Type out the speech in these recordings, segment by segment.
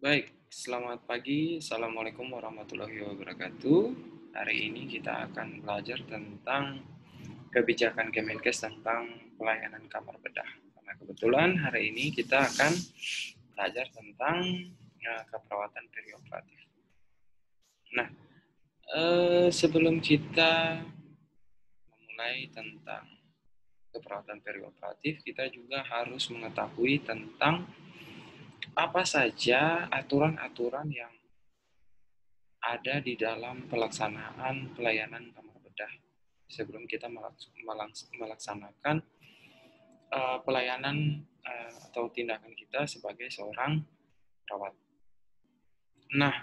Baik, selamat pagi. Assalamualaikum warahmatullahi wabarakatuh. Hari ini kita akan belajar tentang kebijakan Kemenkes tentang pelayanan kamar bedah. Karena kebetulan hari ini kita akan belajar tentang keperawatan perioperatif. Nah, sebelum kita memulai tentang keperawatan perioperatif, kita juga harus mengetahui tentang apa saja aturan-aturan yang ada di dalam pelaksanaan pelayanan kamar bedah sebelum kita melaksanakan pelayanan atau tindakan kita sebagai seorang perawat. Nah,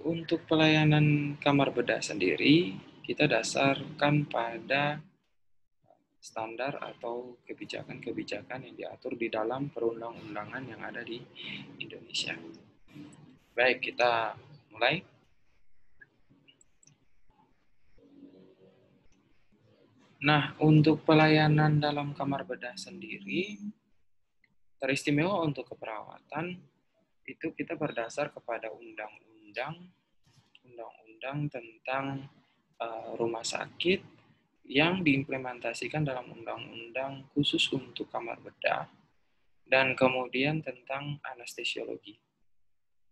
untuk pelayanan kamar bedah sendiri, kita dasarkan pada standar atau kebijakan-kebijakan yang diatur di dalam perundang-undangan yang ada di Indonesia. Baik, kita mulai. Nah, untuk pelayanan dalam kamar bedah sendiri, teristimewa untuk keperawatan itu kita berdasar kepada undang-undang tentang rumah sakit yang diimplementasikan dalam undang-undang khusus untuk kamar bedah dan kemudian tentang anestesiologi.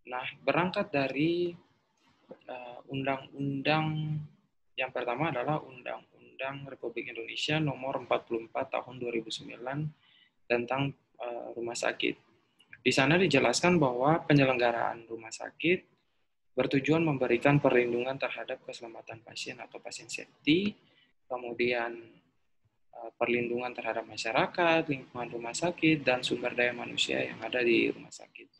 Nah, berangkat dari undang-undang yang pertama adalah Undang-Undang Republik Indonesia Nomor 44 Tahun 2009 tentang rumah sakit. Di sana dijelaskan bahwa penyelenggaraan rumah sakit bertujuan memberikan perlindungan terhadap keselamatan pasien atau pasien safety, kemudian perlindungan terhadap masyarakat, lingkungan rumah sakit, dan sumber daya manusia yang ada di rumah sakit.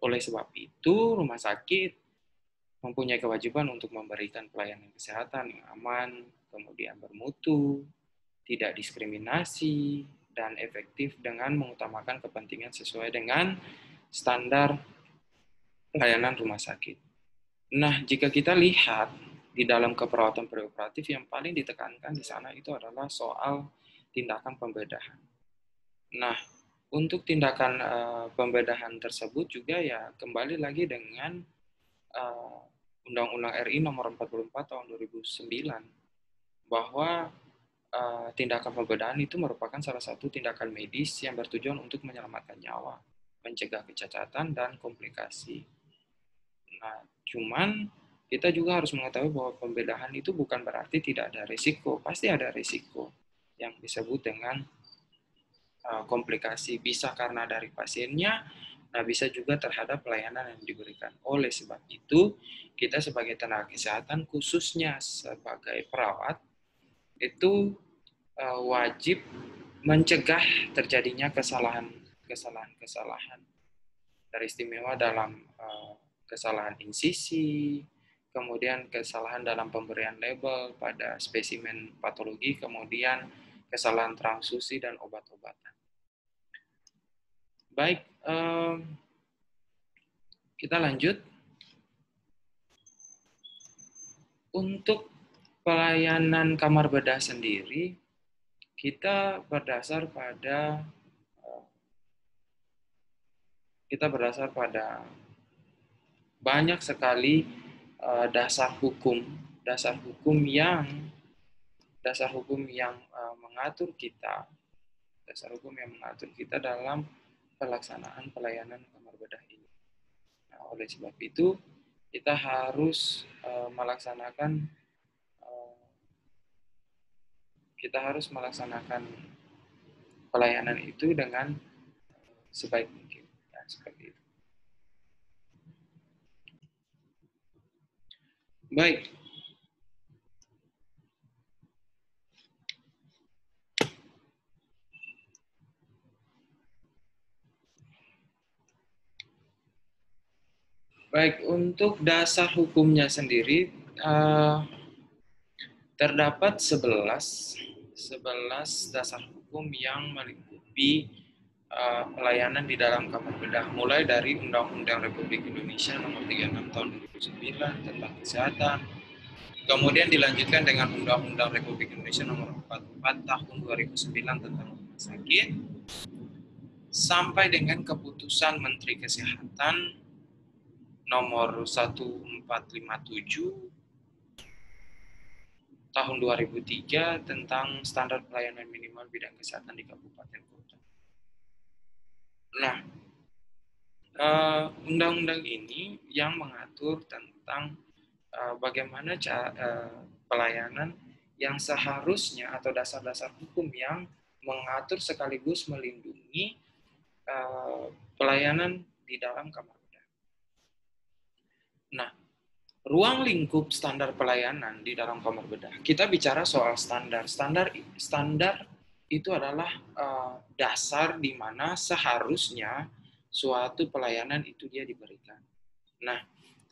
Oleh sebab itu, rumah sakit mempunyai kewajiban untuk memberikan pelayanan kesehatan yang aman, kemudian bermutu, tidak diskriminasi, dan efektif dengan mengutamakan kepentingan sesuai dengan standar pelayanan rumah sakit. Nah, jika kita lihat di dalam keperawatan perioperatif yang paling ditekankan di sana itu adalah soal tindakan pembedahan. Nah, untuk tindakan pembedahan tersebut juga ya kembali lagi dengan Undang-Undang RI Nomor 44 Tahun 2009 bahwa tindakan pembedahan itu merupakan salah satu tindakan medis yang bertujuan untuk menyelamatkan nyawa, mencegah kecacatan dan komplikasi. Nah, cuman kita juga harus mengetahui bahwa pembedahan itu bukan berarti tidak ada risiko. Pasti ada risiko yang disebut dengan komplikasi. Bisa karena dari pasiennya, nah bisa juga terhadap pelayanan yang diberikan. Oleh sebab itu, kita sebagai tenaga kesehatan, khususnya sebagai perawat, itu wajib mencegah terjadinya kesalahan-kesalahan teristimewa dalam kesalahan insisi, kemudian kesalahan dalam pemberian label pada spesimen patologi, kemudian kesalahan transfusi dan obat-obatan. Baik, kita lanjut. Untuk pelayanan kamar bedah sendiri, kita berdasar banyak sekali dasar hukum yang mengatur kita dalam pelaksanaan pelayanan kamar bedah ini. Nah, oleh sebab itu kita harus melaksanakan pelayanan itu dengan sebaik mungkin. Ya, seperti itu. Baik. Baik, untuk dasar hukumnya sendiri terdapat 11 dasar hukum yang melingkupi pelayanan di dalam kamar bedah, mulai dari Undang-Undang Republik Indonesia Nomor 36 Tahun 2009 tentang kesehatan, kemudian dilanjutkan dengan Undang-Undang Republik Indonesia Nomor 44 Tahun 2009 tentang rumah sakit, sampai dengan keputusan Menteri Kesehatan nomor 1457 tahun 2003 tentang standar pelayanan minimal bidang kesehatan di kabupaten kota. Nah, undang-undang ini yang mengatur tentang bagaimana pelayanan yang seharusnya atau dasar-dasar hukum yang mengatur sekaligus melindungi pelayanan di dalam kamar bedah. Nah, ruang lingkup standar pelayanan di dalam kamar bedah. Kita bicara soal standar. Standar itu adalah dasar di mana seharusnya suatu pelayanan itu dia diberikan. Nah,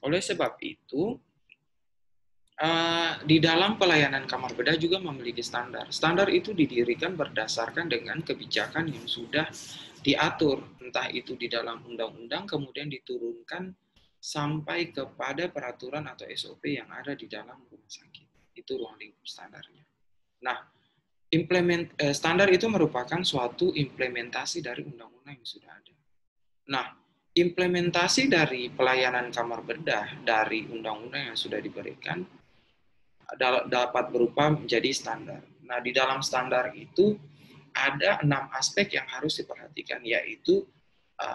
oleh sebab itu, di dalam pelayanan kamar bedah juga memiliki standar. Standar itu didirikan berdasarkan dengan kebijakan yang sudah diatur, entah itu di dalam undang-undang, kemudian diturunkan sampai kepada peraturan atau SOP yang ada di dalam rumah sakit. Itu ruang lingkup standarnya. Nah, standar itu merupakan suatu implementasi dari undang-undang yang sudah ada. Nah, implementasi dari pelayanan kamar bedah dari undang-undang yang sudah diberikan dapat berupa menjadi standar. Nah, di dalam standar itu ada 6 aspek yang harus diperhatikan, yaitu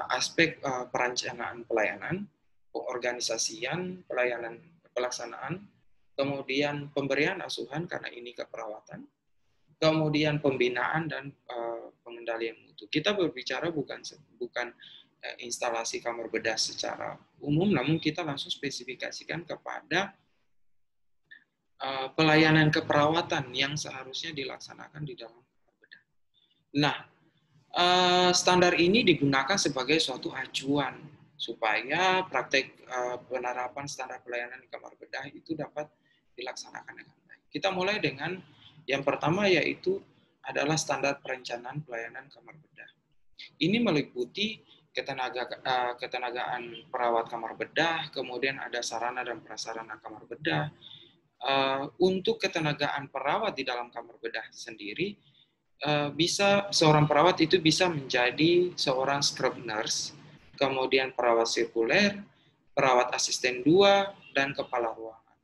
aspek perencanaan pelayanan, pengorganisasian pelayanan pelaksanaan, kemudian pemberian asuhan karena ini keperawatan, kemudian pembinaan dan pengendalian mutu. Kita berbicara bukan instalasi kamar bedah secara umum, namun kita langsung spesifikasikan kepada pelayanan keperawatan yang seharusnya dilaksanakan di dalam kamar bedah. Nah, standar ini digunakan sebagai suatu acuan supaya praktek penerapan standar pelayanan di kamar bedah itu dapat dilaksanakan dengan baik. Kita mulai dengan yang pertama, yaitu adalah standar perencanaan pelayanan kamar bedah. Ini meliputi ketenagaan perawat kamar bedah, kemudian ada sarana dan prasarana kamar bedah. Untuk ketenagaan perawat di dalam kamar bedah sendiri, seorang perawat itu bisa menjadi seorang scrub nurse, kemudian perawat sirkuler, perawat asisten 2, dan kepala ruangan.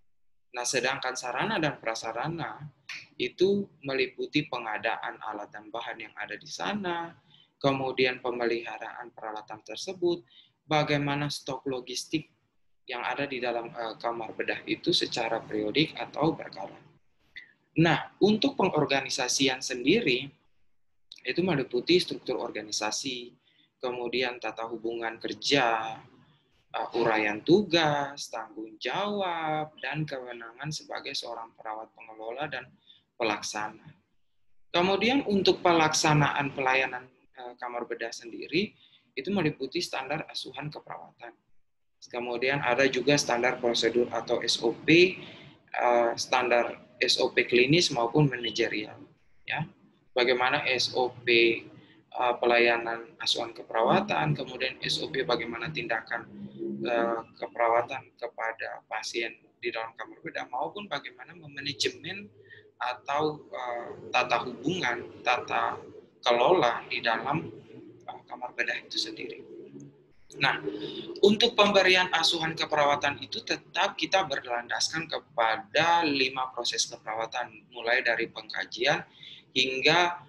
Nah, sedangkan sarana dan prasarana itu meliputi pengadaan alat dan bahan yang ada di sana, kemudian pemeliharaan peralatan tersebut, bagaimana stok logistik yang ada di dalam kamar bedah itu secara periodik atau berkala. Nah, untuk pengorganisasian sendiri, itu meliputi struktur organisasi, kemudian tata hubungan kerja, uraian tugas, tanggung jawab, dan kewenangan sebagai seorang perawat pengelola dan pelaksana. Kemudian untuk pelaksanaan pelayanan kamar bedah sendiri, itu meliputi standar asuhan keperawatan. Kemudian ada juga standar prosedur atau SOP, standar SOP klinis maupun manajerial. Ya, bagaimana SOP pelayanan asuhan keperawatan, kemudian SOP bagaimana tindakan keperawatan kepada pasien di dalam kamar bedah, maupun bagaimana memanajemen atau tata hubungan, tata kelola di dalam kamar bedah itu sendiri. Nah, untuk pemberian asuhan keperawatan itu tetap kita berlandaskan kepada 5 proses keperawatan, mulai dari pengkajian hingga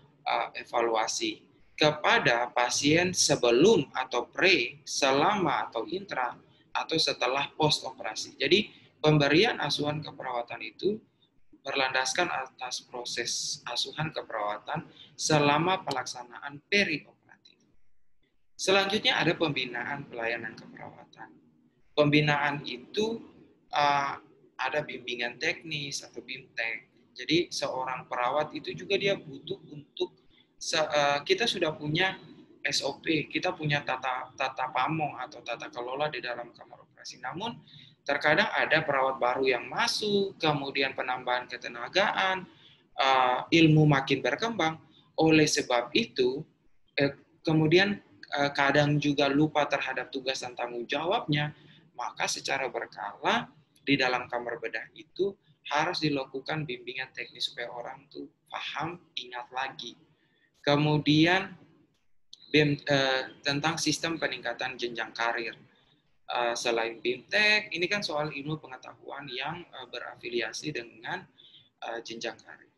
evaluasi kepada pasien sebelum atau pre, selama atau intra, atau setelah post operasi. Jadi, pemberian asuhan keperawatan itu berlandaskan atas proses asuhan keperawatan selama pelaksanaan perioperatif. Selanjutnya ada pembinaan pelayanan keperawatan. Pembinaan itu ada bimbingan teknis atau BIMTEK. Jadi seorang perawat itu juga dia butuh untuk kita sudah punya SOP, kita punya tata pamong atau tata kelola di dalam kamar operasi. Namun terkadang ada perawat baru yang masuk, kemudian penambahan ketenagaan, ilmu makin berkembang. Oleh sebab itu, kemudian kadang juga lupa terhadap tugas dan tanggung jawabnya, maka secara berkala di dalam kamar bedah itu harus dilakukan bimbingan teknis supaya orang tuh paham, ingat lagi. Kemudian tentang sistem peningkatan jenjang karir. Selain BIMTEK, ini kan soal ilmu pengetahuan yang berafiliasi dengan jenjang karir.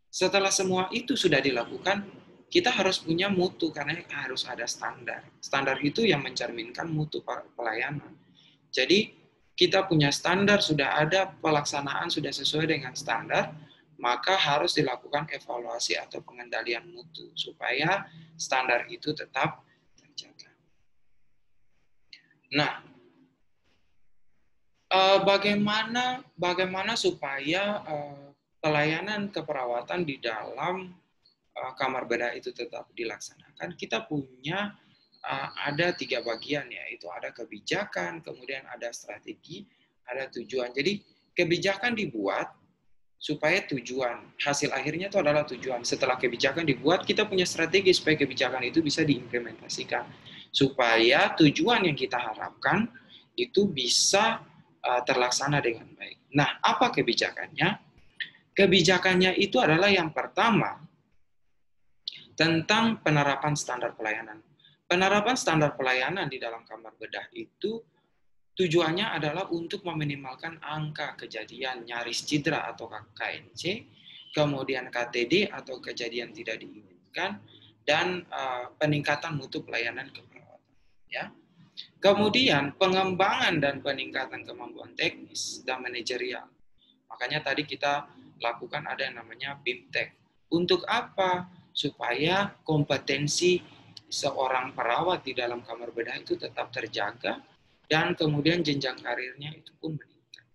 Setelah semua itu sudah dilakukan, kita harus punya mutu karena harus ada standar. Standar itu yang mencerminkan mutu pelayanan. Jadi kita punya standar, sudah ada pelaksanaan, sudah sesuai dengan standar, maka harus dilakukan evaluasi atau pengendalian mutu supaya standar itu tetap terjaga. Nah, bagaimana supaya pelayanan keperawatan di dalam kamar bedah itu tetap dilaksanakan? Kita punya ada 3 bagian, yaitu ada kebijakan, kemudian ada strategi, ada tujuan. Jadi kebijakan dibuat supaya tujuan, hasil akhirnya itu adalah tujuan. Setelah kebijakan dibuat, kita punya strategi supaya kebijakan itu bisa diimplementasikan. Supaya tujuan yang kita harapkan itu bisa terlaksana dengan baik. Nah, apa kebijakannya? Kebijakannya itu adalah yang pertama, tentang penerapan standar pelayanan. Penerapan standar pelayanan di dalam kamar bedah itu tujuannya adalah untuk meminimalkan angka kejadian nyaris cedera atau KNC, kemudian KTD atau kejadian tidak diinginkan, dan peningkatan mutu pelayanan keperawatan. Ya. Kemudian pengembangan dan peningkatan kemampuan teknis dan manajerial. Makanya tadi kita lakukan ada yang namanya BIMTEK. Untuk apa? Supaya kompetensi seorang perawat di dalam kamar bedah itu tetap terjaga dan kemudian jenjang karirnya itu pun meningkat.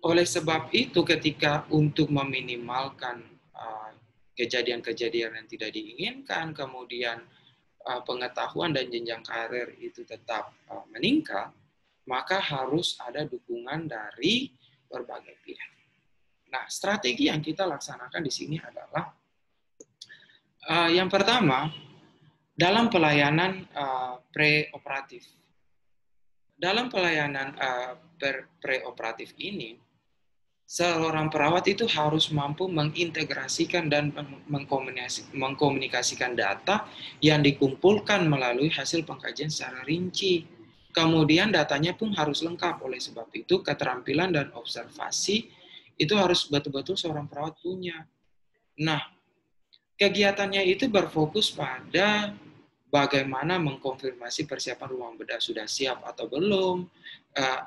Oleh sebab itu, ketika untuk meminimalkan kejadian-kejadian yang tidak diinginkan, kemudian pengetahuan dan jenjang karir itu tetap meningkat, maka harus ada dukungan dari berbagai pihak. Nah, strategi yang kita laksanakan di sini adalah yang pertama, dalam pelayanan preoperatif. Dalam pelayanan preoperatif ini, seorang perawat itu harus mampu mengintegrasikan dan mengkomunikasikan data yang dikumpulkan melalui hasil pengkajian secara rinci. Kemudian datanya pun harus lengkap. Oleh sebab itu, keterampilan dan observasi itu harus betul-betul seorang perawat punya. Nah, kegiatannya itu berfokus pada bagaimana mengkonfirmasi persiapan ruang bedah sudah siap atau belum,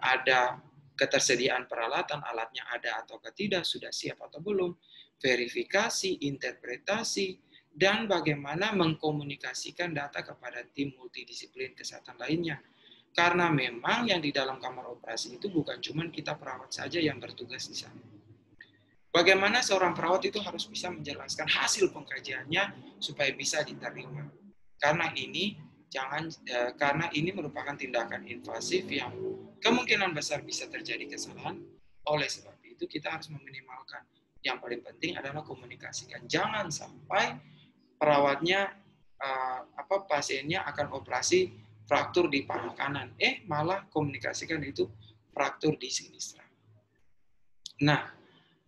ada ketersediaan peralatan, alatnya ada atau tidak, sudah siap atau belum, verifikasi, interpretasi, dan bagaimana mengkomunikasikan data kepada tim multidisiplin kesehatan lainnya. Karena memang yang di dalam kamar operasi itu bukan cuma kita perawat saja yang bertugas di sana. Bagaimana seorang perawat itu harus bisa menjelaskan hasil pengkajiannya supaya bisa diterima. Karena ini merupakan tindakan invasif yang kemungkinan besar bisa terjadi kesalahan. Oleh sebab itu kita harus meminimalkan. Yang paling penting adalah komunikasikan. Jangan sampai perawatnya pasiennya akan operasi fraktur di paha kanan. Malah komunikasikan itu fraktur di sinistra. Nah,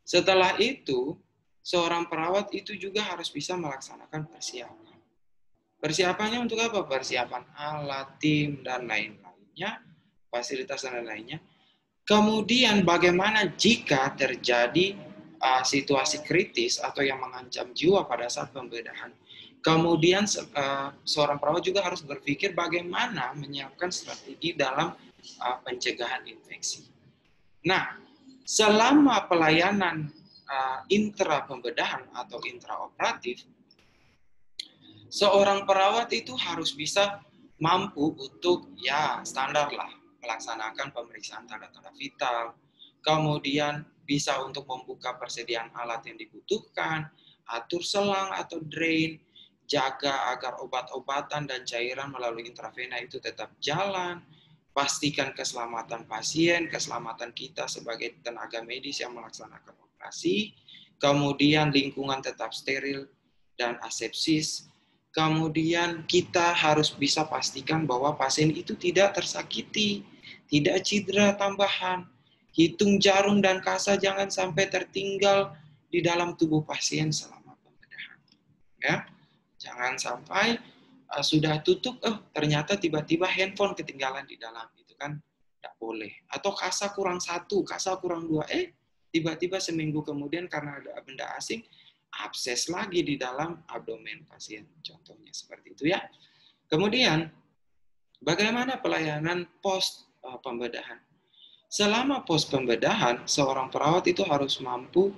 setelah itu, seorang perawat itu juga harus bisa melaksanakan persiapan. Persiapannya untuk apa? Persiapan alat, tim, dan lain-lainnya, fasilitas dan lain-lainnya. Kemudian bagaimana jika terjadi situasi kritis atau yang mengancam jiwa pada saat pembedahan. Kemudian seorang perawat juga harus berpikir bagaimana menyiapkan strategi dalam pencegahan infeksi. Nah, selama pelayanan intra pembedahan atau intraoperatif, seorang perawat itu harus bisa mampu untuk standar lah melaksanakan pemeriksaan tanda-tanda vital, kemudian bisa untuk membuka persediaan alat yang dibutuhkan, atur selang atau drain, jaga agar obat-obatan dan cairan melalui intravena itu tetap jalan, pastikan keselamatan pasien, keselamatan kita sebagai tenaga medis yang melaksanakan operasi, kemudian lingkungan tetap steril dan asepsis, kemudian kita harus bisa pastikan bahwa pasien itu tidak tersakiti, tidak cedera tambahan, hitung jarum dan kasa jangan sampai tertinggal di dalam tubuh pasien selama pembedahan. Ya. Jangan sampai sudah tutup, ternyata tiba-tiba handphone ketinggalan di dalam. Itu kan tidak boleh. Atau kasa kurang 1, kasa kurang 2, tiba-tiba seminggu kemudian karena ada benda asing, abses lagi di dalam abdomen pasien. Contohnya seperti itu ya. Kemudian, bagaimana pelayanan pos pembedahan? Selama pos pembedahan, seorang perawat itu harus mampu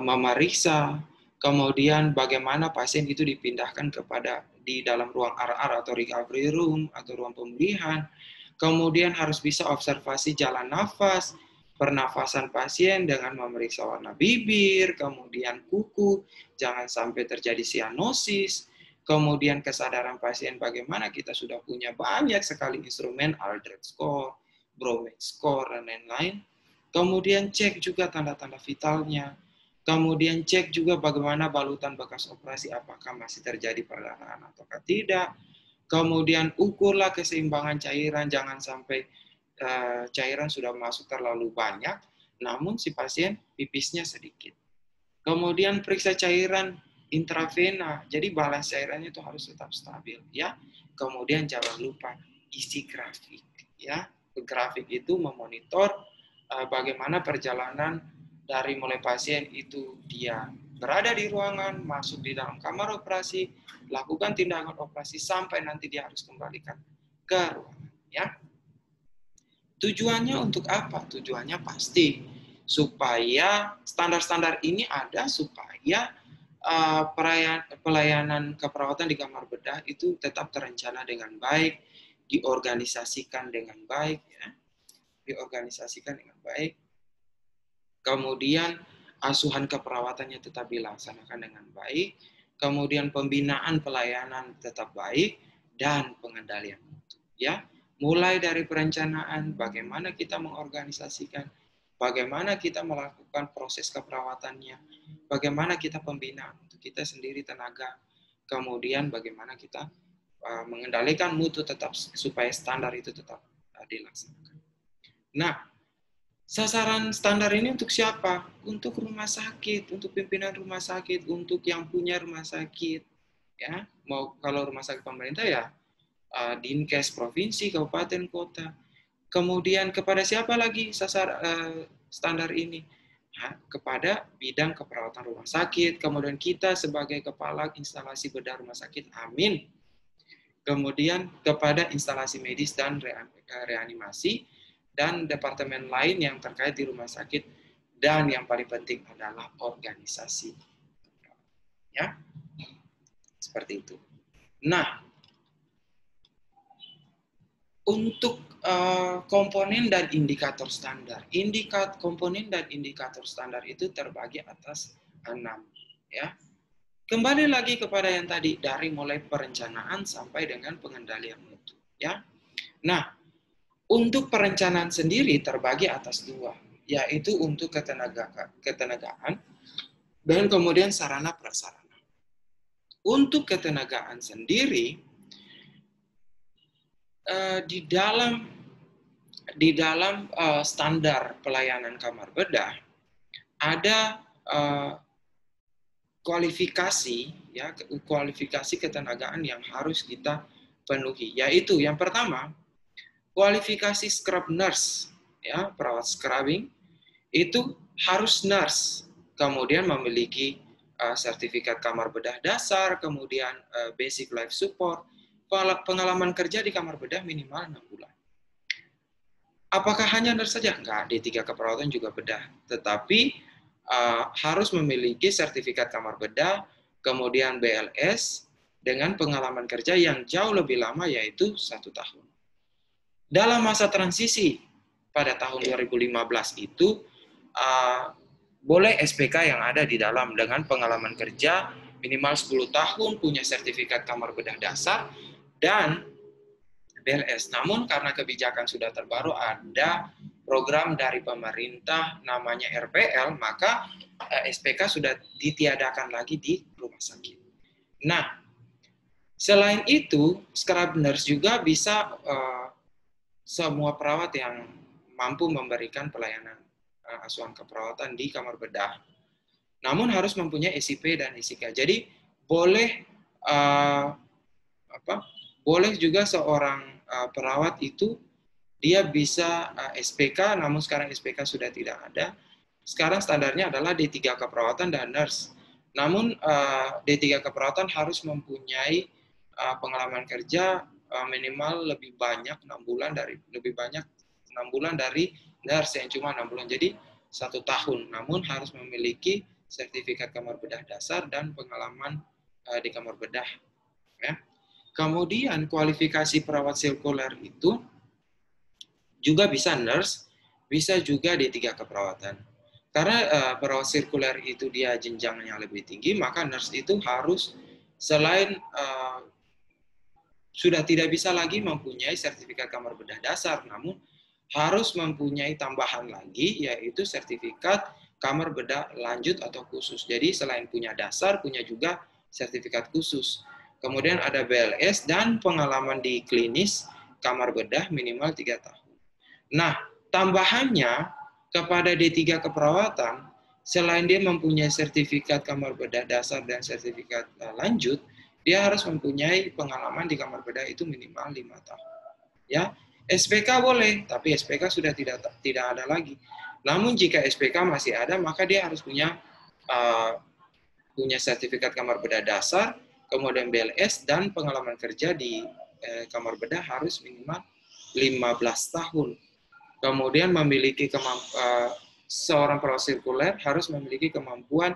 memeriksa, kemudian bagaimana pasien itu dipindahkan kepada di dalam ruang RR atau recovery room atau ruang pemulihan, kemudian harus bisa observasi jalan nafas, pernafasan pasien dengan memeriksa warna bibir, kemudian kuku, jangan sampai terjadi sianosis, kemudian kesadaran pasien bagaimana kita sudah punya banyak sekali instrumen, Aldred score, Bromate score, dan lain-lain. Kemudian cek juga tanda-tanda vitalnya. Kemudian cek juga bagaimana balutan bekas operasi, apakah masih terjadi perdarahan atau tidak. Kemudian ukurlah keseimbangan cairan, jangan sampai cairan sudah masuk terlalu banyak, namun si pasien pipisnya sedikit. Kemudian periksa cairan intravena, jadi balance cairannya itu harus tetap stabil, ya. Kemudian jangan lupa isi grafik, ya. Grafik itu memonitor bagaimana perjalanan dari mulai pasien itu dia berada di ruangan, masuk di dalam kamar operasi, lakukan tindakan operasi sampai nanti dia harus kembalikan ke ruangan, ya. Tujuannya untuk apa? Tujuannya pasti supaya standar-standar ini ada supaya pelayanan keperawatan di kamar bedah itu tetap terencana dengan baik, diorganisasikan dengan baik, ya. Diorganisasikan dengan baik. Kemudian asuhan keperawatannya tetap dilaksanakan dengan baik, kemudian pembinaan pelayanan tetap baik, dan pengendalian mutu, ya. Mulai dari perencanaan, bagaimana kita mengorganisasikan, bagaimana kita melakukan proses keperawatannya, bagaimana kita pembinaan untuk kita sendiri tenaga, kemudian bagaimana kita mengendalikan mutu tetap supaya standar itu tetap dilaksanakan. Nah, sasaran standar ini untuk siapa? Untuk rumah sakit, untuk pimpinan rumah sakit, untuk yang punya rumah sakit, ya. Mau kalau rumah sakit pemerintah ya Dinkes provinsi, kabupaten, kota. Kemudian kepada siapa lagi standar ini? Kepada bidang keperawatan rumah sakit. Kemudian kita sebagai kepala instalasi bedah rumah sakit, amin. Kemudian kepada instalasi medis dan reanimasi dan departemen lain yang terkait di rumah sakit, dan yang paling penting adalah organisasi. Ya, seperti itu. Nah, untuk komponen dan indikator standar, komponen dan indikator standar itu terbagi atas 6, ya. Kembali lagi kepada yang tadi, dari mulai perencanaan sampai dengan pengendalian mutu, ya. Nah, untuk perencanaan sendiri terbagi atas 2, yaitu untuk ketenagaan dan kemudian sarana prasarana. Untuk ketenagaan sendiri, di dalam standar pelayanan kamar bedah ada kualifikasi ketenagaan yang harus kita penuhi, yaitu yang pertama kualifikasi scrub nurse, ya, perawat scrubbing itu harus nurse, kemudian memiliki sertifikat kamar bedah dasar, kemudian basic life support, pengalaman kerja di kamar bedah minimal 6 bulan. Apakah hanya nurse saja? Enggak, D3 keperawatan juga bedah, tetapi harus memiliki sertifikat kamar bedah, kemudian BLS dengan pengalaman kerja yang jauh lebih lama, yaitu 1 tahun. Dalam masa transisi pada tahun 2015 itu boleh SPK yang ada di dalam dengan pengalaman kerja minimal 10 tahun, punya sertifikat kamar bedah dasar dan BLS. Namun karena kebijakan sudah terbaru, ada program dari pemerintah namanya RPL, maka SPK sudah ditiadakan lagi di rumah sakit. Nah, selain itu, scrub nurse juga bisa semua perawat yang mampu memberikan pelayanan asuhan keperawatan di kamar bedah. Namun harus mempunyai SIP dan SIK. Jadi boleh boleh juga seorang perawat itu dia bisa SPK, namun sekarang SPK sudah tidak ada. Sekarang standarnya adalah D3 keperawatan dan nurse. Namun D3 keperawatan harus mempunyai pengalaman kerja minimal lebih banyak 6 bulan dari nurse yang cuma 6 bulan. Jadi 1 tahun. Namun harus memiliki sertifikat kamar bedah dasar dan pengalaman di kamar bedah. Ya. Kemudian kualifikasi perawat sirkuler itu juga bisa nurse, bisa juga D3 keperawatan. Karena perawat sirkuler itu dia jenjangnya lebih tinggi, maka nurse itu harus selain sudah tidak bisa lagi mempunyai sertifikat kamar bedah dasar, namun harus mempunyai tambahan lagi, yaitu sertifikat kamar bedah lanjut atau khusus. Jadi selain punya dasar, punya juga sertifikat khusus. Kemudian ada BLS dan pengalaman di klinis kamar bedah minimal 3 tahun. Nah, tambahannya kepada D3 keperawatan, selain dia mempunyai sertifikat kamar bedah dasar dan sertifikat lanjut, dia harus mempunyai pengalaman di kamar bedah itu minimal 5 tahun. Ya, SPK boleh, tapi SPK sudah tidak ada lagi. Namun jika SPK masih ada, maka dia harus punya sertifikat kamar bedah dasar, kemudian BLS, dan pengalaman kerja di kamar bedah harus minimal 15 tahun. Kemudian memiliki seorang perawat sirkuler harus memiliki kemampuan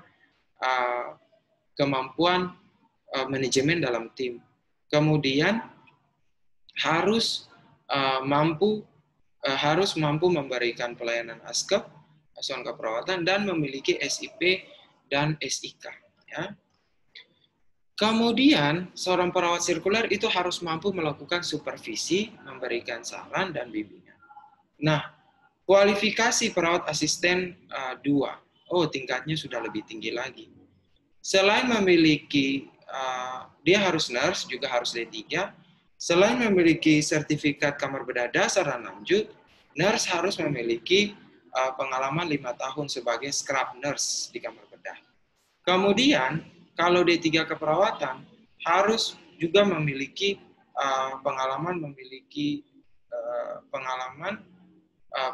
manajemen dalam tim. Kemudian harus mampu memberikan pelayanan askep, asuhan keperawatan, dan memiliki SIP dan SIK. Ya. Kemudian, seorang perawat sirkuler itu harus mampu melakukan supervisi, memberikan saran, dan bimbingan. Nah, kualifikasi perawat asisten 2. Oh, tingkatnya sudah lebih tinggi lagi. Selain memiliki, dia harus nurse, juga harus D3. Selain memiliki sertifikat kamar bedah dasar dan lanjut, nurse harus memiliki pengalaman 5 tahun sebagai scrub nurse di kamar bedah. Kemudian, kalau D3 keperawatan, harus juga memiliki pengalaman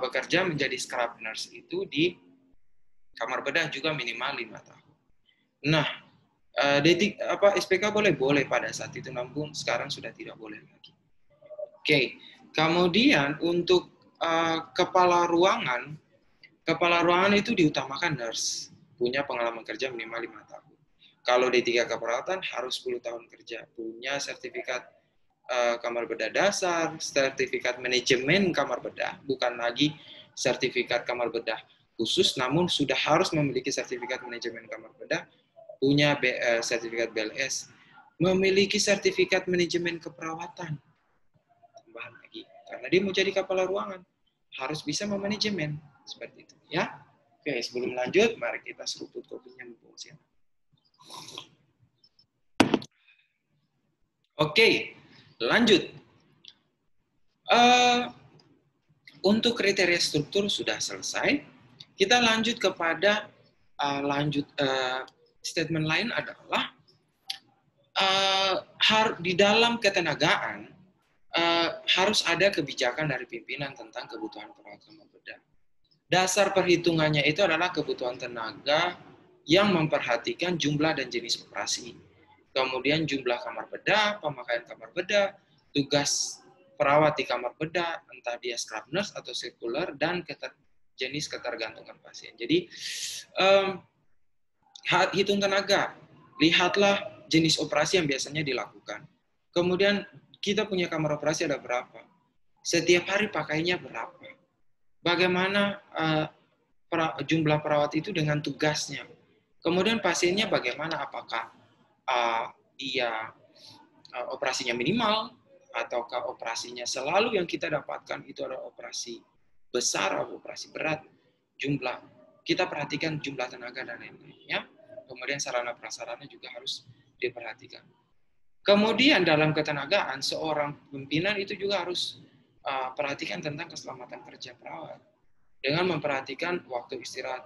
bekerja menjadi scrub nurse itu di kamar bedah juga minimal 5 tahun. Nah, SPK boleh pada saat itu, namun sekarang sudah tidak boleh lagi. Oke, kemudian untuk kepala ruangan itu diutamakan nurse, punya pengalaman kerja minimal 5 tahun. Kalau D3 keperawatan harus 10 tahun kerja, punya sertifikat kamar bedah dasar, sertifikat manajemen kamar bedah, bukan lagi sertifikat kamar bedah khusus, namun sudah harus memiliki sertifikat manajemen kamar bedah, punya sertifikat BLS, memiliki sertifikat manajemen keperawatan, tambahan lagi, karena dia mau jadi kepala ruangan, harus bisa memanajemen, seperti itu. Ya, oke, sebelum lanjut, mari kita seruput kopinya mumpung siang. Oke, lanjut. Untuk kriteria struktur sudah selesai. Kita lanjut kepada statement lain adalah di dalam ketenagaan harus ada kebijakan dari pimpinan tentang kebutuhan perawat kamar bedah. Dasar perhitungannya itu adalah kebutuhan tenaga yang memperhatikan jumlah dan jenis operasi. Kemudian jumlah kamar bedah, pemakaian kamar bedah, tugas perawat di kamar bedah, entah dia scrub nurse atau sirkuler, dan jenis ketergantungan pasien. Jadi, hitung tenaga. Lihatlah jenis operasi yang biasanya dilakukan. Kemudian, kita punya kamar operasi ada berapa? Setiap hari pakainya berapa? Bagaimana jumlah perawat itu dengan tugasnya? Kemudian pasiennya bagaimana? Apakah dia operasinya minimal, ataukah operasinya selalu yang kita dapatkan itu adalah operasi besar atau operasi berat? Jumlah, kita perhatikan jumlah tenaga dan lain-lainnya. Kemudian sarana prasarana juga harus diperhatikan. Kemudian dalam ketenagaan, seorang pimpinan itu juga harus perhatikan tentang keselamatan kerja perawat dengan memperhatikan waktu istirahat.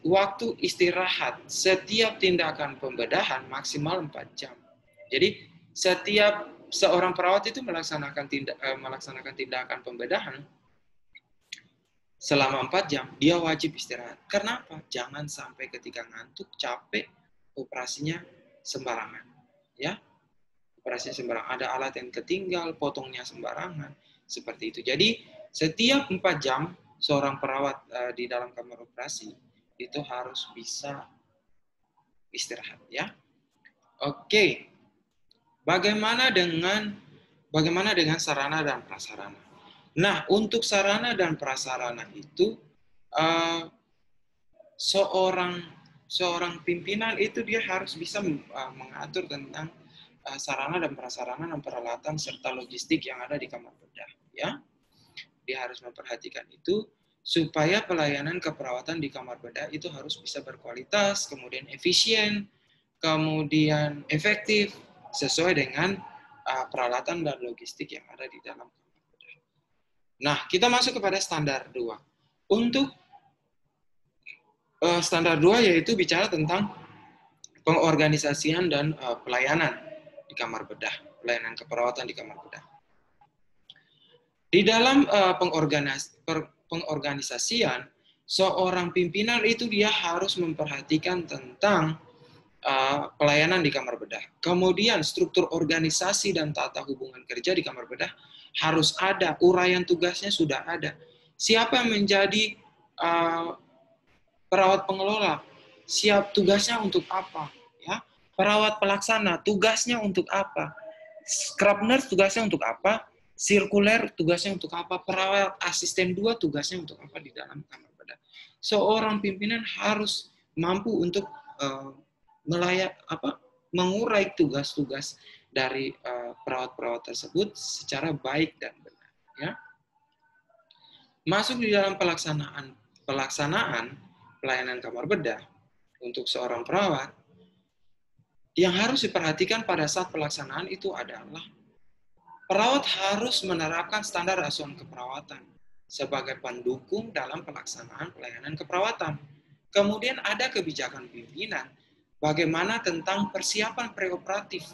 Waktu istirahat setiap tindakan pembedahan maksimal 4 jam. Jadi setiap seorang perawat itu melaksanakan tindakan pembedahan selama 4 jam, dia wajib istirahat. Kenapa? Jangan sampai ketika ngantuk, capek, operasinya sembarangan. Ya, operasinya sembarangan. Ada alat yang ketinggal, potongnya sembarangan. Seperti itu. Jadi, setiap 4 jam, seorang perawat di dalam kamar operasi, itu harus bisa istirahat. Ya. Oke. Bagaimana dengan sarana dan prasarana? Nah, untuk sarana dan prasarana itu seorang pimpinan itu dia harus bisa mengatur tentang sarana dan prasarana dan peralatan serta logistik yang ada di kamar bedah, ya. Dia harus memperhatikan itu supaya pelayanan keperawatan di kamar bedah itu harus bisa berkualitas, kemudian efisien, kemudian efektif sesuai dengan peralatan dan logistik yang ada di dalam kamar bedah. Nah, kita masuk kepada standar 2. Untuk standar 2 yaitu bicara tentang pengorganisasian dan pelayanan di kamar bedah, pelayanan keperawatan di kamar bedah. Di dalam pengorganisasian, seorang pimpinan itu dia harus memperhatikan tentang pelayanan di kamar bedah. Kemudian struktur organisasi dan tata hubungan kerja di kamar bedah harus ada, uraian tugasnya sudah ada. Siapa yang menjadi perawat pengelola, siap tugasnya untuk apa, ya. Perawat pelaksana tugasnya untuk apa, scrub nurse tugasnya untuk apa, sirkuler tugasnya untuk apa, perawat asisten 2 tugasnya untuk apa di dalam kamar bedah. Seorang pimpinan harus mampu untuk mengurai tugas-tugas dari perawat-perawat tersebut secara baik dan benar, ya. Masuk di dalam pelaksanaan pelayanan kamar bedah untuk seorang perawat, yang harus diperhatikan pada saat pelaksanaan itu adalah perawat harus menerapkan standar asuhan keperawatan sebagai pendukung dalam pelaksanaan pelayanan keperawatan. Kemudian ada kebijakan pimpinan bagaimana tentang persiapan preoperatif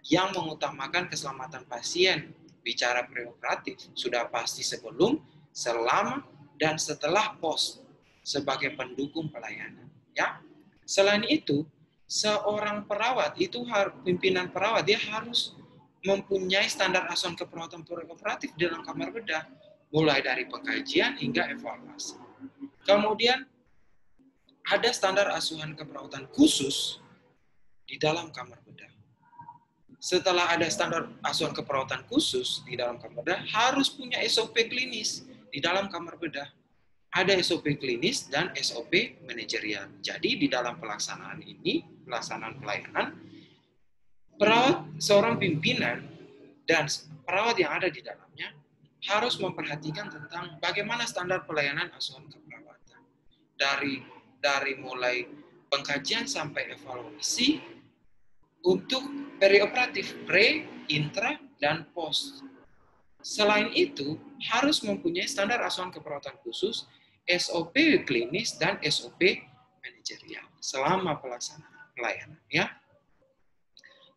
yang mengutamakan keselamatan pasien. Bicara preoperatif sudah pasti sebelum, selama, dan setelah pos sebagai pendukung pelayanan. Ya, selain itu, seorang perawat itu pimpinan perawat dia harus mempunyai standar asuhan keperawatan preoperatif dalam kamar bedah, mulai dari pengkajian hingga evaluasi. Kemudian ada standar asuhan keperawatan khusus di dalam kamar bedah. Setelah ada standar asuhan keperawatan khusus di dalam kamar bedah, harus punya SOP klinis di dalam kamar bedah. Ada SOP klinis dan SOP manajerial. Jadi di dalam pelaksanaan pelayanan, seorang pimpinan dan perawat yang ada di dalamnya harus memperhatikan tentang bagaimana standar pelayanan asuhan keperawatan. Dari mulai pengkajian sampai evaluasi untuk perioperatif, pre, intra, dan post. Selain itu, harus mempunyai standar asuhan keperawatan khusus, SOP klinis, dan SOP manajerial selama pelaksanaan pelayanan. Ya.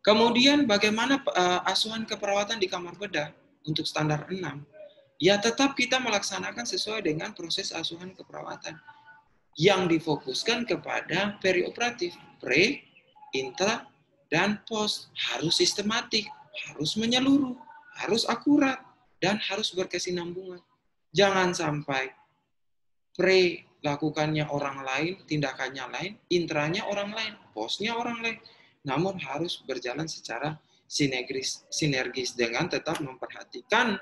Kemudian bagaimana asuhan keperawatan di kamar bedah untuk standar 6? Ya tetap kita melaksanakan sesuai dengan proses asuhan keperawatan yang difokuskan kepada perioperatif, pre, intra, dan post. Harus sistematik, harus menyeluruh, harus akurat, dan harus berkesinambungan. Jangan sampai pre lakukannya orang lain, tindakannya lain, intranya orang lain, postnya orang lain. Namun harus berjalan secara sinergis dengan tetap memperhatikan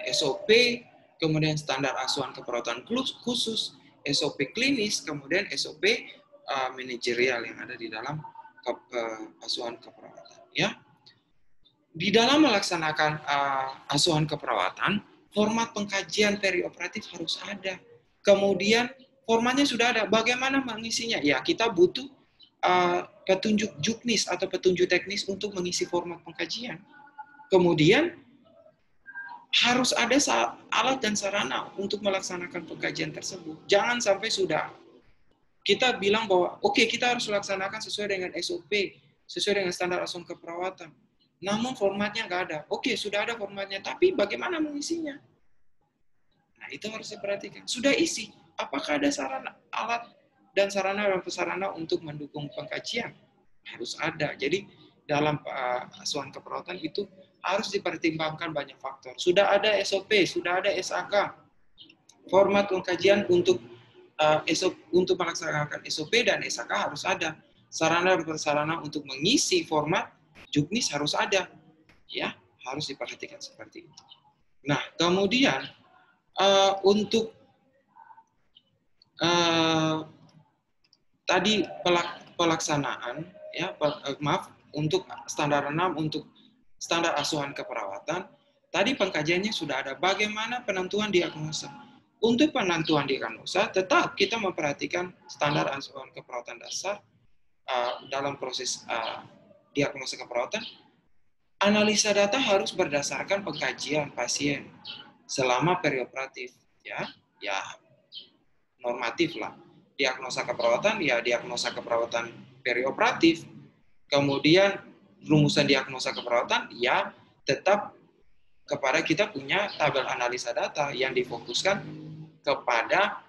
SOP, kemudian standar asuhan keperawatan khusus, SOP klinis, kemudian SOP manajerial yang ada di dalam asuhan keperawatan. Ya. Di dalam melaksanakan asuhan keperawatan, format pengkajian perioperatif harus ada. Kemudian formatnya sudah ada. Bagaimana mengisinya? Ya, kita butuh petunjuk juknis atau petunjuk teknis untuk mengisi format pengkajian. Kemudian harus ada alat dan sarana untuk melaksanakan pengkajian tersebut. Jangan sampai sudah kita bilang bahwa oke, kita harus laksanakan sesuai dengan SOP. sesuai dengan standar asuhan keperawatan. Namun formatnya nggak ada. Oke, sudah ada formatnya, tapi bagaimana mengisinya? Nah, itu harus diperhatikan. Sudah isi, apakah ada sarana, alat, dan sarana dan prasarana untuk mendukung pengkajian? Harus ada. Jadi, dalam asuhan keperawatan itu harus dipertimbangkan banyak faktor. Sudah ada SOP, sudah ada SAK, format pengkajian untuk untuk melaksanakan SOP dan SAK harus ada. Sarana dan prasarana untuk mengisi format juknis harus ada. Ya, harus diperhatikan seperti itu. Nah, kemudian untuk tadi pelaksanaan, ya maaf, untuk standar 6 untuk standar asuhan keperawatan, tadi pengkajiannya sudah ada. Bagaimana penentuan diagnosa? Untuk penentuan diagnosa, tetap kita memperhatikan standar asuhan keperawatan dasar dalam proses diagnosa keperawatan. Analisa data harus berdasarkan pengkajian pasien selama perioperatif, ya normatif lah. Diagnosa keperawatan, ya diagnosa keperawatan perioperatif. Kemudian rumusan diagnosa keperawatan, ya tetap kepada kita punya tabel analisa data yang difokuskan kepada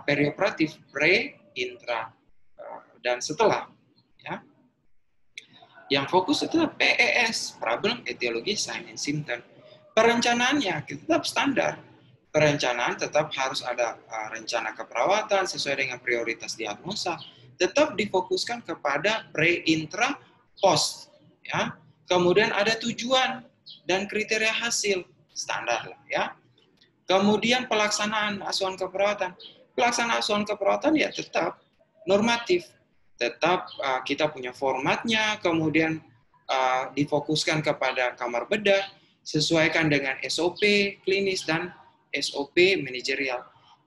perioperatif, pre, intra, dan setelah. Ya. Yang fokus itu PES, Problem, Etiologi, Sign, and Symptom. Perencanaannya tetap standar. Perencanaan tetap harus ada rencana keperawatan sesuai dengan prioritas diagnosa. Tetap difokuskan kepada pre, intra, post. Ya. Kemudian ada tujuan dan kriteria hasil standar lah ya. Kemudian pelaksanaan asuhan keperawatan. Pelaksanaan asuhan keperawatan ya tetap normatif. Tetap kita punya formatnya, kemudian difokuskan kepada kamar bedah, sesuaikan dengan SOP klinis dan SOP manajerial.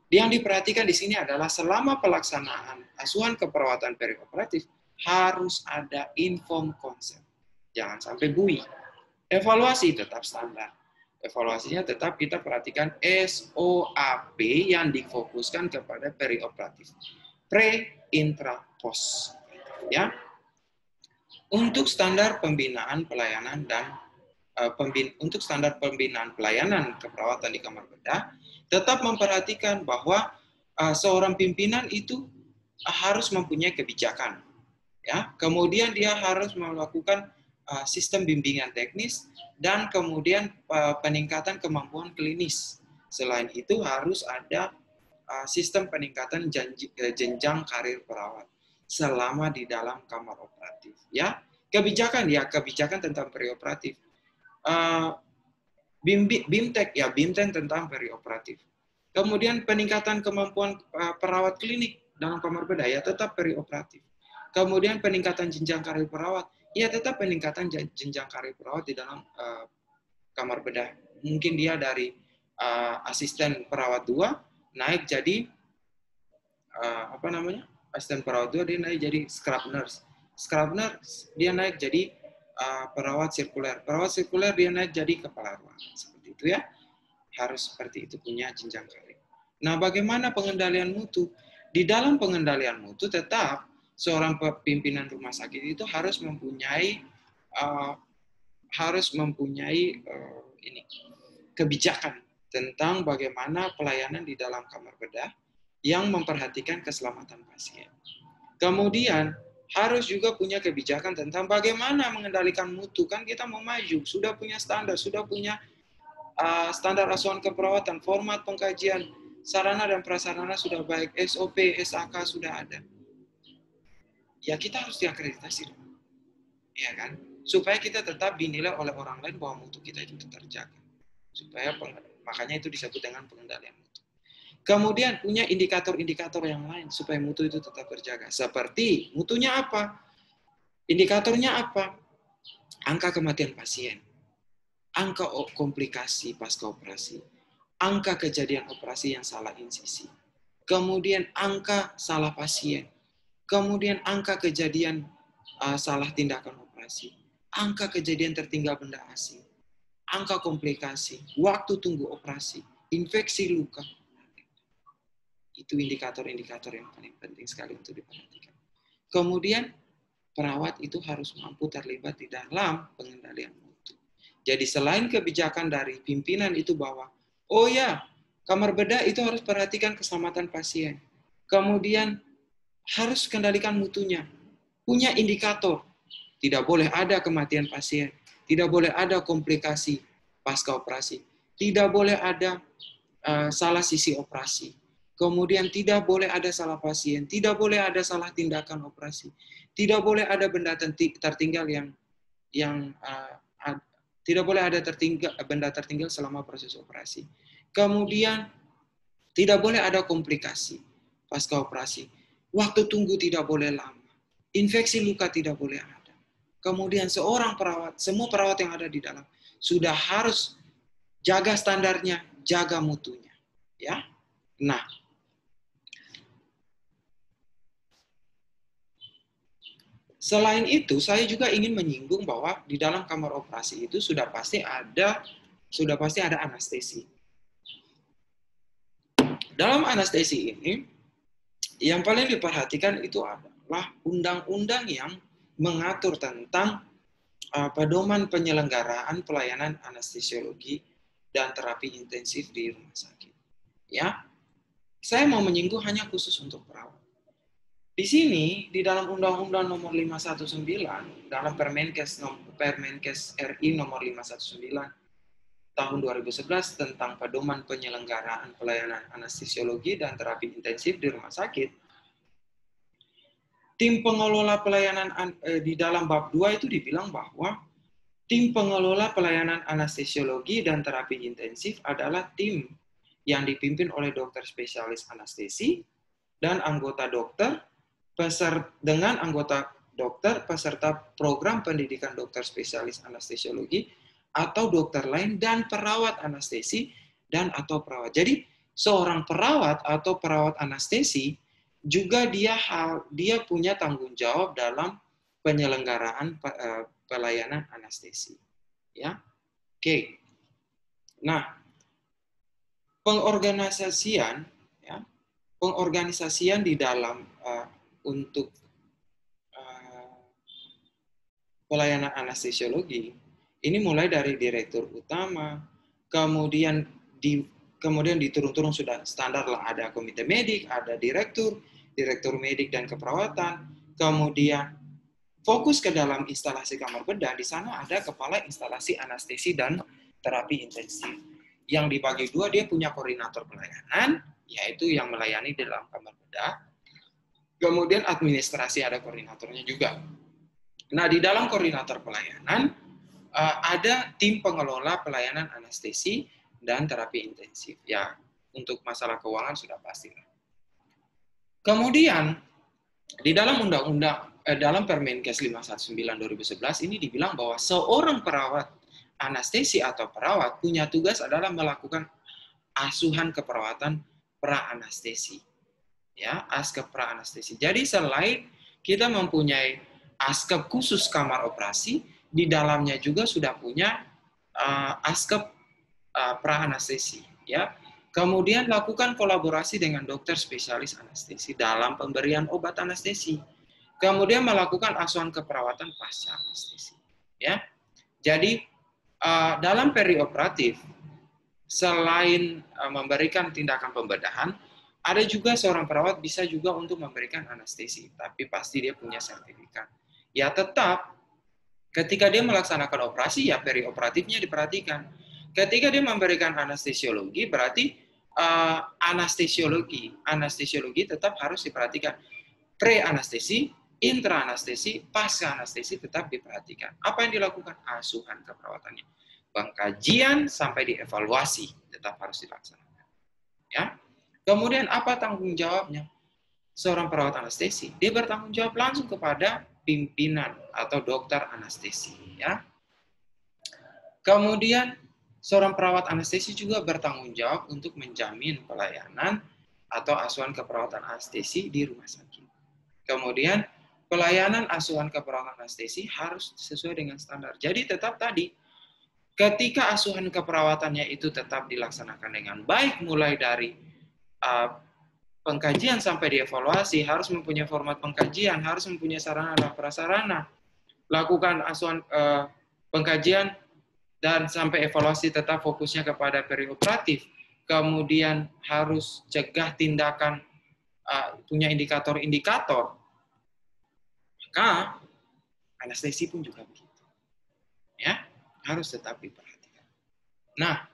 Yang diperhatikan di sini adalah selama pelaksanaan asuhan keperawatan perioperatif harus ada inform konsep. Jangan sampai bui. Evaluasi tetap standar. Evaluasinya tetap kita perhatikan SOAP yang difokuskan kepada perioperatif. Pre, intra, post. Ya. Untuk standar pembinaan pelayanan dan untuk standar pembinaan pelayanan keperawatan di kamar bedah, tetap memperhatikan bahwa seorang pimpinan itu harus mempunyai kebijakan. Ya, kemudian dia harus melakukan sistem bimbingan teknis dan kemudian peningkatan kemampuan klinis. Selain itu harus ada sistem peningkatan jenjang karir perawat selama di dalam kamar operatif. Ya, kebijakan tentang perioperatif. BIMTEK ya, BIMTEK tentang perioperatif. Kemudian peningkatan kemampuan perawat klinik dalam kamar bedah ya tetap perioperatif. Kemudian peningkatan jenjang karir perawat, ya tetap peningkatan jenjang karir perawat di dalam kamar bedah. Mungkin dia dari asisten perawat 2 naik jadi asisten perawat 2 dia naik jadi scrub nurse. Scrub nurse dia naik jadi perawat sirkuler. Perawat sirkuler dia naik jadi kepala ruangan. Seperti itu ya. Harus seperti itu punya jenjang karir. Nah, bagaimana pengendalian mutu? Di dalam pengendalian mutu tetap seorang pimpinan rumah sakit itu harus mempunyai kebijakan tentang bagaimana pelayanan di dalam kamar bedah yang memperhatikan keselamatan pasien. Kemudian harus juga punya kebijakan tentang bagaimana mengendalikan mutu. Kan kita mau maju, sudah punya standar, sudah punya standar asuhan keperawatan, format pengkajian, sarana dan prasarana sudah baik, SOP, SAK sudah ada. Ya kita harus diakreditasi, ya kan? Supaya kita tetap dinilai oleh orang lain bahwa mutu kita itu terjaga. Makanya itu disebut dengan pengendalian mutu. Kemudian punya indikator-indikator yang lain supaya mutu itu tetap terjaga. Seperti mutunya apa? Indikatornya apa? Angka kematian pasien, angka komplikasi pasca operasi, angka kejadian operasi yang salah insisi, kemudian angka salah pasien, kemudian angka kejadian salah tindakan operasi, angka kejadian tertinggal benda asing, angka komplikasi, waktu tunggu operasi, infeksi luka. Itu indikator-indikator yang paling penting sekali untuk diperhatikan. Kemudian perawat itu harus mampu terlibat di dalam pengendalian mutu. Jadi selain kebijakan dari pimpinan itu bahwa, oh ya, kamar bedah itu harus perhatikan keselamatan pasien. Kemudian harus kendalikan mutunya. Punya indikator. Tidak boleh ada kematian pasien. Tidak boleh ada komplikasi pasca operasi. Tidak boleh ada salah sisi operasi. Kemudian tidak boleh ada salah pasien. Tidak boleh ada salah tindakan operasi. Tidak boleh ada benda tertinggal tidak boleh ada benda tertinggal selama proses operasi. Kemudian tidak boleh ada komplikasi pasca operasi. Waktu tunggu tidak boleh lama. Infeksi luka tidak boleh ada. Kemudian seorang perawat, semua perawat yang ada di dalam sudah harus jaga standarnya, jaga mutunya. Ya. Nah, selain itu, saya juga ingin menyinggung bahwa di dalam kamar operasi itu sudah pasti ada anestesi. Dalam anestesi ini, yang paling diperhatikan itu adalah undang-undang yang mengatur tentang pedoman penyelenggaraan pelayanan anestesiologi dan terapi intensif di rumah sakit. Ya, saya mau menyinggung hanya khusus untuk perawat. Di sini, di dalam Undang-Undang Nomor 519, dalam Permenkes RI Nomor 519 tahun 2011 tentang pedoman penyelenggaraan pelayanan anestesiologi dan terapi intensif di rumah sakit, tim pengelola pelayanan di dalam bab 2 itu dibilang bahwa tim pengelola pelayanan anestesiologi dan terapi intensif adalah tim yang dipimpin oleh dokter spesialis anestesi dan anggota dokter dengan anggota dokter peserta program pendidikan dokter spesialis anestesiologi atau dokter lain dan perawat anestesi dan atau perawat. Jadi seorang perawat atau perawat anestesi juga dia punya tanggung jawab dalam penyelenggaraan pelayanan anestesi. Ya. Oke. Nah, pengorganisasian di dalam untuk pelayanan anestesiologi ini mulai dari direktur utama, kemudian diturun-turun sudah standar lah, ada komite medik, ada direktur medik dan keperawatan, kemudian fokus ke dalam instalasi kamar bedah, di sana ada kepala instalasi anestesi dan terapi intensif. Yang dibagi dua, dia punya koordinator pelayanan, yaitu yang melayani di dalam kamar bedah. Kemudian administrasi ada koordinatornya juga. Nah, di dalam koordinator pelayanan, ada tim pengelola pelayanan anestesi dan terapi intensif. Ya, untuk masalah keuangan sudah pasti. Kemudian, di dalam dalam Permenkes 519/2011 ini dibilang bahwa seorang perawat anestesi atau perawat punya tugas adalah melakukan asuhan keperawatan pra-anestesi. Ya, askep pra-anestesi. Jadi selain kita mempunyai askep khusus kamar operasi, di dalamnya juga sudah punya askep pra-anestesi. Ya. Kemudian lakukan kolaborasi dengan dokter spesialis anestesi dalam pemberian obat anestesi. Kemudian melakukan asuhan keperawatan pasca anestesi. Ya. Jadi dalam perioperatif, selain memberikan tindakan pembedahan, ada juga seorang perawat bisa juga untuk memberikan anestesi, tapi pasti dia punya sertifikat. Ya tetap, ketika dia melaksanakan operasi, ya perioperatifnya diperhatikan. Ketika dia memberikan anestesiologi, berarti anestesiologi tetap harus diperhatikan. Pre-anestesi, intra-anestesi, pasca-anestesi tetap diperhatikan. Apa yang dilakukan? Asuhan keperawatannya. Pengkajian sampai dievaluasi tetap harus dilaksanakan. Ya. Kemudian apa tanggung jawabnya? Seorang perawat anestesi, dia bertanggung jawab langsung kepada pimpinan atau dokter anestesi. Ya. Kemudian seorang perawat anestesi juga bertanggung jawab untuk menjamin pelayanan atau asuhan keperawatan anestesi di rumah sakit. Kemudian pelayanan asuhan keperawatan anestesi harus sesuai dengan standar. Jadi tetap tadi, ketika asuhan keperawatannya itu tetap dilaksanakan dengan baik, mulai dari pengkajian sampai dievaluasi, harus mempunyai format pengkajian, harus mempunyai sarana dan prasarana, lakukan asuhan pengkajian dan sampai evaluasi tetap fokusnya kepada perioperatif, kemudian harus cegah tindakan, punya indikator-indikator, maka anestesi pun juga begitu. Ya, harus tetap diperhatikan. Nah,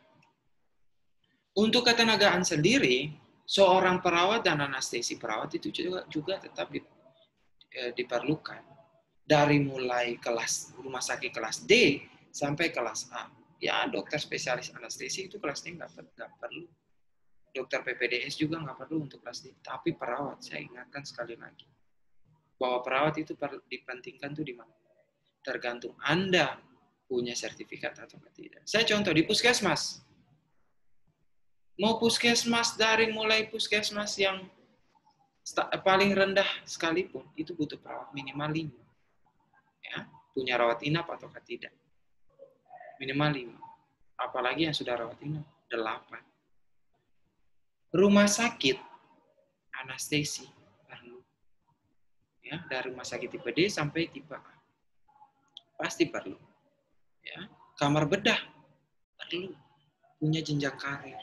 untuk ketenagaan sendiri, seorang perawat dan anestesi perawat itu juga tetap diperlukan. Dari mulai kelas rumah sakit kelas D sampai kelas A. Ya, dokter spesialis anestesi itu kelas D nggak perlu. Dokter PPDS juga nggak perlu untuk kelas D. Tapi perawat, saya ingatkan sekali lagi, bahwa perawat itu dipentingkan tuh di mana? Tergantung Anda punya sertifikat atau tidak. Saya contoh di puskesmas. Mau puskesmas dari mulai puskesmas yang paling rendah sekalipun, itu butuh perawat minimal 5. Ya, punya rawat inap atau tidak. Minimal 5. Apalagi yang sudah rawat inap, 8. Rumah sakit, anestesi, perlu. Ya, dari rumah sakit tipe D sampai tipe A. Pasti perlu. Ya, kamar bedah, perlu. Punya jenjang karir.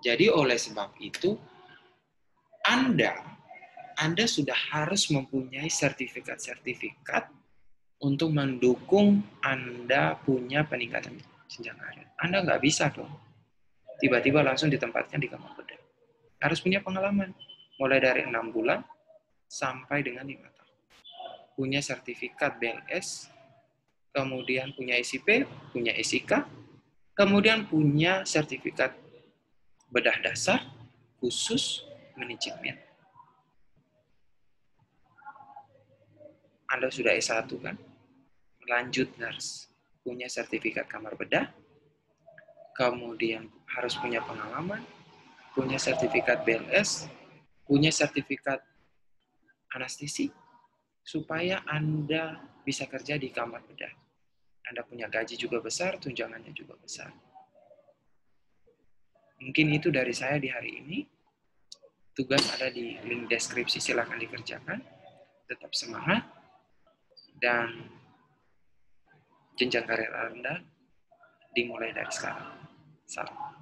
Jadi oleh sebab itu, Anda sudah harus mempunyai sertifikat-sertifikat untuk mendukung Anda punya peningkatan jenjang karir. Anda nggak bisa dong tiba-tiba langsung ditempatkan di kamar bedah. Harus punya pengalaman. Mulai dari 6 bulan sampai dengan 5 tahun. Punya sertifikat BLS, kemudian punya SIP, punya SIK, kemudian punya sertifikat bedah dasar, khusus, manajemen. Anda sudah S1 kan? Lanjut nurse. Punya sertifikat kamar bedah, kemudian harus punya pengalaman, punya sertifikat BLS, punya sertifikat anestesi, supaya Anda bisa kerja di kamar bedah. Anda punya gaji juga besar, tunjangannya juga besar. Mungkin itu dari saya di hari ini. Tugas ada di link deskripsi, silakan dikerjakan. Tetap semangat, dan jenjang karir Anda dimulai dari sekarang. Salam.